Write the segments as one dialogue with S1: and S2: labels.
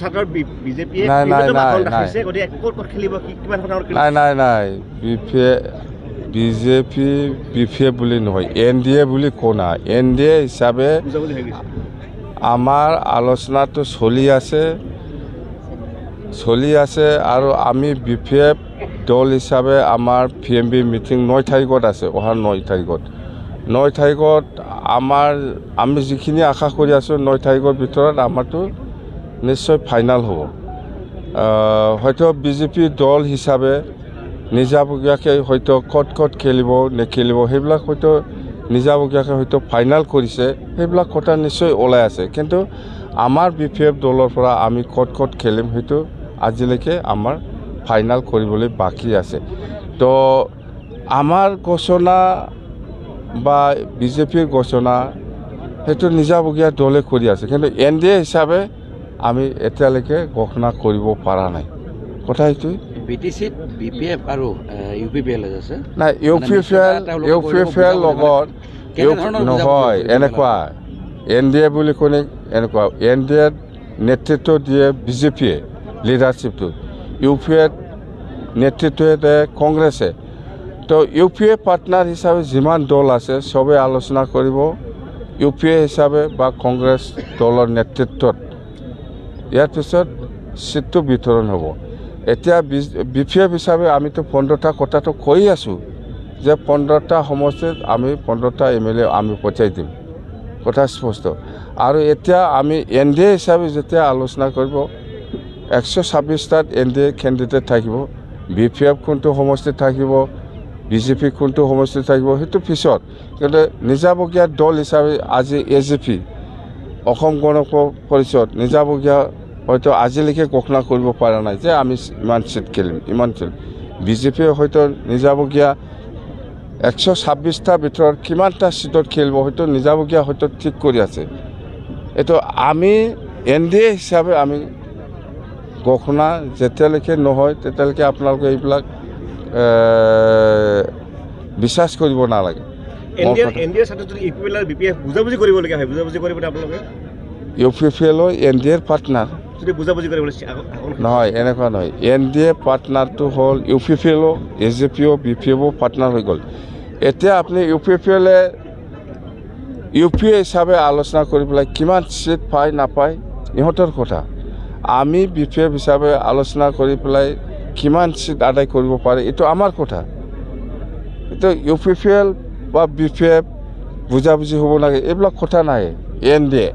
S1: ছাত্ৰৰ বিজেপিয়ে
S2: নাই বিজেপি বিপিএফ বুলি নহয় NDA বুলি কোনা NDA হিচাপে আমাৰ আলোচনাটো চলি আছে আৰু আমি বিপিএফ দল হিচাপে আমাৰ PMB মিটিং 9 তাৰিখত আছে অহা 9 তাৰিখত আমি যিখিনি আশা কৰি আছোঁ 9 তাৰিখৰ ভিতৰত আমাৰটো নিশ্চয় ফাইনাল হ'ব হয়তো বিজেপি দল হিচাপে নিজাবগীয়াকৈ হয়তো ক'ত খেলিব নেখেলিব সেইবিলাক হয়তো নিজাবগীয়াকৈ হয়তো ফাইনাল কৰিছে সেইবিলাক কথা নিশ্চয় ওলাই আছে কিন্তু আমাৰ বিপিএফ দলৰ পৰা আমি ক'ত খেলিম সেইটো আজিলৈকে আমাৰ ফাইনাল কৰিবলৈ বাকী আছে তো আমাৰ ঘোষণা বা বিজেপিৰ ঘোষণা সেইটো নিজাবগীয়া দলে কৰি আছে কিন্তু NDA হিচাপে আমি এতিয়ালৈকে ঘোষণা কৰিব পৰা নাই কথা এইটোৱে
S3: BTCত BPF আৰু UPPL আছে
S2: নাই UPPL লগত নহয় এনেকুৱা NDA বুলি কোনে এনেকুৱা NDA নেতৃত্ব দিয়ে বিজেপিয়ে লিডাৰশ্বিপটো UPF নেতৃত্ব দিয়ে কংগ্ৰেছে তো UPA পাৰ্টনাৰ হিচাপে যিমান দল আছে সবে আলোচনা কৰিব UPA হিচাপে বা কংগ্ৰেছ দলৰ নেতৃত্বত ইয়াৰ পিছত সিটটো বিতৰণ হ'ব এতিয়া বিপিএফ হিচাপে আমিতো 15টা কথাটো কৈ আছোঁ যে 15টা সমষ্টিত আমি 15টা MLA আমি পঠিয়াই দিম কথা স্পষ্ট আৰু এতিয়া আমি NDA হিচাপে যেতিয়া আলোচনা কৰিব 126টাত NDA কেণ্ডিডেট থাকিব বিপিএফ কোনটো সমষ্টিত থাকিব বিজেপি কোনটো সমষ্টিত থাকিব সেইটো পিছত কিন্তু নিজাবগীয়া দল হিচাপে আজি AGP অসম গণ পৰিষদ নিজাবগীয়া হয়তো আজিলৈকে ঘোষণা কৰিব পৰা নাই যে আমি ইমান সিট খেলিম বিজেপিয়ে হয়তো নিজাবগীয়া 126টা ভিতৰত কিমানটা সিটত খেলিব হয়তো নিজাবগীয়া হয়তো ঠিক কৰি আছে এইটো আমি NDA হিচাপে আমি ঘোষণা যেতিয়ালৈকে নহয় তেতিয়ালৈকে আপোনালোকে এইবিলাক বিশ্বাস কৰিব নালাগে
S1: NDAৰ সাথে যদি UPPL আৰু BPF বুজাবুজি কৰিবলগীয়া হয় বুজাবুজি কৰিব আপোনালোকে
S2: UPPL NDAৰ পাৰ্টনাৰ
S1: যদি বুজাবুজি কৰিব
S2: নহয় এনেকুৱা নহয় NDA পাৰ্টনাৰটো হ'ল UPPL AGP BPF পাৰ্টনাৰ হৈ গ'ল এতিয়া আপুনি UPPL UPA হিচাপে আলোচনা কৰি পেলাই কিমান সিট পায় নাপায় ইহঁতৰ কথা আমি BPF হিচাপে আলোচনা কৰি পেলাই কিমান সিট আদায় কৰিব পাৰে এইটো আমাৰ কথা এইটো UPPL বা BPF বুজাবুজি হ'ব লাগে এইবিলাক কথা নাই NDA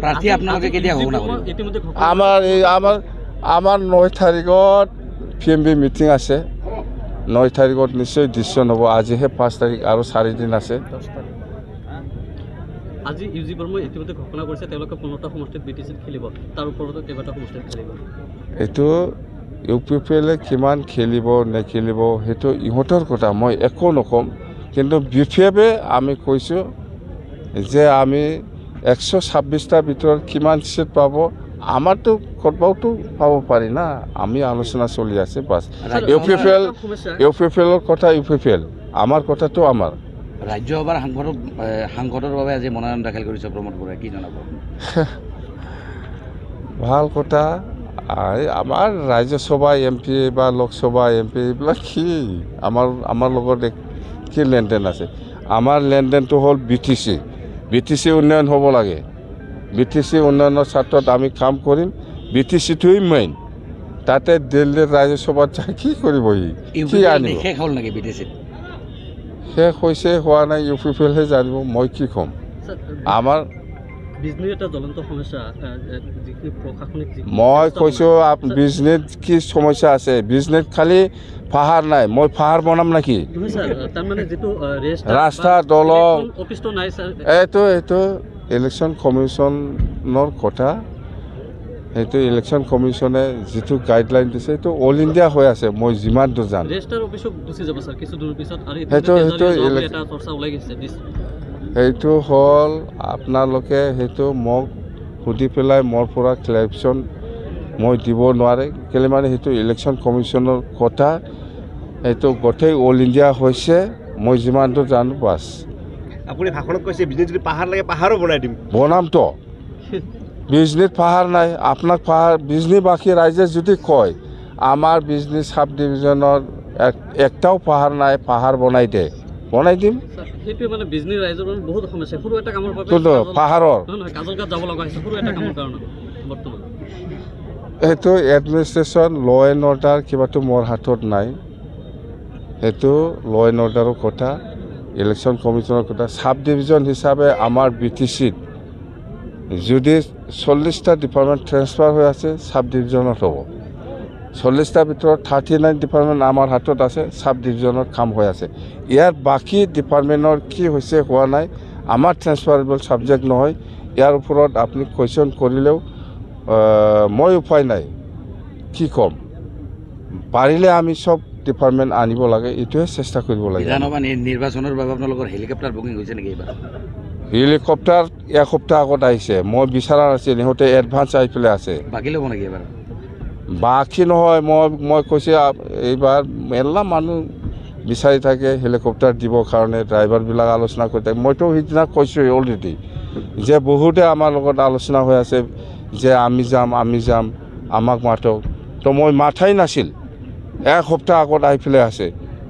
S3: প্ৰাৰ্থী আপোনালোকে কেতিয়া হ'ব না
S2: আমাৰ 9 তাৰিখত PMB মিটিং আছে 9 তাৰিখত নিশ্চয় ডিচিশ্যন হ'ব আজিহে 5 তাৰিখ আৰু 4 দিন আছে
S4: আজি UG বৰ্মা ইতিমধ্যে ঘোষণা কৰিছে তেওঁলোকে 15টা সমষ্টিত BTCত খেলিব তাৰ ওপৰত কেইবাটা সমষ্টিত খেলিব
S2: এইটো UPPL কিমান খেলিব নেখেলিব সেইটো ইহঁতৰ কথা মই একো নকম কিন্তু BPFে আমি কৈছোঁ যে আমি 126টা ভিতৰত কিমান সিট পাব আমাৰতো ক'ৰবাতো পাব পাৰি না আমি আলোচনা চলি আছে বাছ UPPLৰ কথা UPPL আমাৰ কথাটো আমাৰ
S3: ৰাজ্যসভাৰ সাংসদৰ বাবে আজি মনোনয়ন দাখিল কৰিছে প্ৰমোদ বৰাই কি জনাব
S2: ভাল কথা আমাৰ ৰাজ্যসভা MP বা লোকসভা MP এইবিলাক কি আমাৰ লগত কি লেনদেন আছে আমাৰ লেনদেনটো হ'ল BTC উন্নয়ন হ'ব লাগে BTC উন্নয়নৰ স্বাৰ্থত আমি কাম কৰিম BTCটোৱেই মেইন তাতে দিল্লীৰ ৰাজ্যসভাত কি কৰিব কি আনিব
S3: শেষ হ'ল নেকি BTCত
S2: শেষ হৈছে হোৱা নাই UPPLহে জানিব মই কি ক'ম আমাৰ
S4: বিজনেছ এটা জ্বলন্ত সমস্যা যিখিনি প্ৰশাসনিক
S2: মই কৈছোঁ বিজনেছ কি সমস্যা আছে বিজনেছ খালি পাহাৰ নাই মই পাহাৰ বনাম নেকি ৰাস্তা দলং এইটো ইলেকশ্যন কমিশ্যনৰ কথা সেইটো ইলেকশ্যন কমিশ্যনে যিটো গাইডলাইন দিছে সেইটো অল ইণ্ডিয়া হৈ আছে মই যিমান দূৰ জানো সেইটো হ'ল আপোনালোকে সেইটো মোক সুধি পেলাই মোৰ পৰা ক্লেৰিফিকেশ্যন মই দিব নোৱাৰে কেলে মানে সেইটো ইলেকশ্যন কমিশ্যনৰ কথা সেইটো গোটেই অল ইণ্ডিয়া হৈছে মই যিমান দূৰ জানো বাছ
S1: আপুনি ভাষণত কৈছে বিজনেছ যদি পাহাৰ লাগে পাহাৰো বনাই দিম
S2: বনামতো বিজনেছ পাহাৰ নাই, আপোনাক পাহাৰ বিজনী বাকী ৰাইজে যদি কয় আমাৰ বিজনেছ সাব ডিভিজনৰ একটাও পাহাৰ নাই, পাহাৰ বনাই দে, বনাই দিম।
S4: সেইটোৱে মানে বিজনী ৰাইজৰ মানে বহুত সমস্যা সৰু এটা কামৰ বাবে
S2: কিন্তু পাহাৰৰ
S4: নহয় কাজলঘাট যাব লগা হৈছে সৰু এটা কামৰ কাৰণে বৰ্তমান
S2: সেইটো এডমিনিষ্ট্ৰেশ্যন ল এণ্ড অৰ্ডাৰ কিবাটো মোৰ হাতত নাই, সেইটো ল এণ্ড অৰ্ডাৰৰ কথা, ইলেকশ্যন কমিশ্যনৰ কথা। সাব ডিভিজন হিচাপে আমাৰ BTCত যদি 40টা ডিপাৰ্টমেণ্ট ট্ৰেন্সফাৰ হৈ আছে সাব ডিভিজনত হ'ব, 40টাৰ ভিতৰত 39 ডিপাৰ্টমেণ্ট আমাৰ হাতত আছে, সাব ডিভিজনত কাম হৈ আছে। ইয়াৰ বাকী ডিপাৰ্টমেণ্টৰ কি হৈছে হোৱা নাই, আমাৰ ট্ৰেন্সফাৰেবল ছাবজেক্ট নহয়। ইয়াৰ ওপৰত আপুনি কুৱেশ্যন কৰিলেও মই উপায় নাই, কি ক'ম। পাৰিলে আমি চব ডিপাৰ্টমেণ্ট আনিব লাগে, এইটোৱে চেষ্টা কৰিব লাগে।
S3: বিধানসভা নিৰ্বাচনৰ বাবে আপোনালোকৰ হেলিকপ্টাৰ বুকিং হৈছে নেকি এইবাৰ?
S2: হেলিকপ্টাৰ এসপ্তাহ আগত আহিছে, মই বিচৰা নাছিল, সিহঁতে এডভান্স আহি পেলাই আছে।
S3: বাকী ল'ব নেকি এইবাৰ?
S2: বাকী নহয়, মই কৈছোঁ এইবাৰ মেলা মানুহ বিচাৰি থাকে হেলিকপ্টাৰ দিবৰ কাৰণে, ড্ৰাইভাৰবিলাক আলোচনা কৰি থাকে। মইতো সিদিনা কৈছোঁ অলৰেডি যে বহুতে আমাৰ লগত আলোচনা হৈ আছে যে আমি যাম, আমাক মাতক। তো মই মাথাই নাছিল, এসপ্তাহ আগত আহি পেলাই আছে।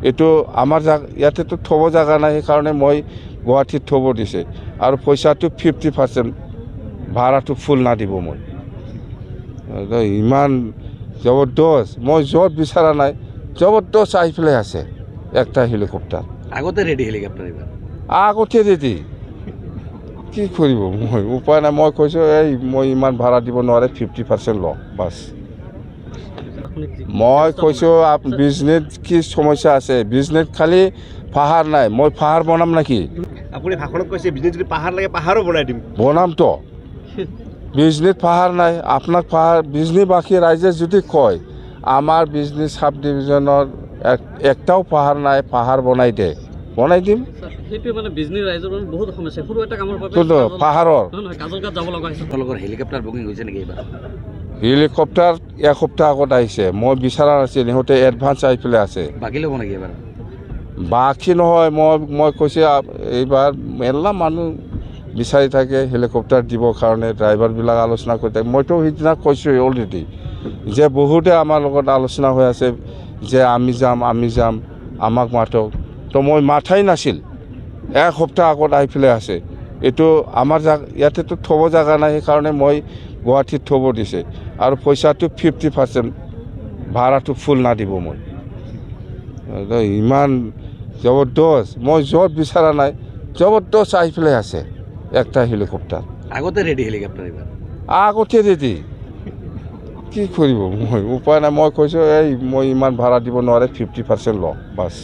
S2: এইটো আমাৰ ইয়াতেতো থ'ব জেগা নাই, সেইকাৰণে মই গুৱাহাটীত থ'ব দিছে, আৰু পইচাটো 50% ভাড়াটো ফুল নাদিব মই। ইমান জবৰদস্ত, মই য'ত বিচৰা নাই জবৰদস্ত আহি পেলাই আছে একটা হেলিকপ্টাৰ।
S3: আগতে ৰেডি হেলিকপ্টাৰ এইবাৰ?
S2: আগতে ৰেডি, কি কৰিব মই, উপায় নাই। মই কৈছোঁ মই ইমান ভাড়া দিব নোৱাৰে, 50% লওঁ বাছ। মই কৈছোঁ বিজনেছ কি সমস্যা আছে, বিজনেছ খালি পাহাৰ নাই, মই পাহাৰ বনাম নেকি?
S1: আপুনি ভাষণত কৈছে বিজনেছ যদি পাহাৰ লাগে পাহাৰো বনাই দিম।
S2: বনামতো, বিজনেছ পাহাৰ নাই, আপোনাক পাহাৰ বিজনী বাকী ৰাইজে যদি কয় আমাৰ বিজনেছ সাব ডিভিজনৰ একটাও পাহাৰ নাই, পাহাৰ বনাই দে, বনাই দিম।
S4: সেইটোৱে মানে বিজনী ৰাইজৰ মানে বহুত সমস্যা সৰু এটা কামৰ বাবে
S2: কিন্তু পাহাৰৰ
S4: নহয় কাজলঘাট যাব লগা হৈছে।
S3: আপোনালোকৰ হেলিকপ্টাৰ বুকিং হৈছে নেকি এইবাৰ?
S2: হেলিকপ্টাৰ এসপ্তাহ আগত আহিছে, মই বিচৰা নাছিল, সিহঁতে এডভান্স আহি পেলাই আছে।
S3: বাকী ল'ব নেকি এইবাৰ?
S2: বাকী নহয়, মই কৈছোঁ এইবাৰ মেলা মানুহ বিচাৰি থাকে হেলিকপ্টাৰ দিবৰ কাৰণে, ড্ৰাইভাৰবিলাক আলোচনা কৰি থাকে। মইতো সিদিনা কৈছোঁ অলৰেডি যে বহুতে আমাৰ লগত আলোচনা হৈ আছে যে আমি যাম, আমাক মাতক। তো মই মাথাই নাছিল, এসপ্তাহ আগত আহি পেলাই আছে। এইটো আমাৰ ইয়াতেতো থ'ব জেগা নাই, সেইকাৰণে মই গুৱাহাটীত থ'ব দিছে, আৰু পইচাটো 50% ভাড়াটো ফুল নাদিব মই। ইমান জবৰদস্ত, মই য'ত বিচৰা নাই জবৰদস্ত আহি পেলাই আছে একটা হেলিকপ্টাৰ।
S3: আগতে ৰেডি হেলিকপ্টাৰ এইবাৰ?
S2: আগতে ৰেডি, কি কৰিব মই, উপায় নাই। মই কৈছোঁ মই ইমান ভাড়া দিব নোৱাৰে, 50% লওঁ বাছ।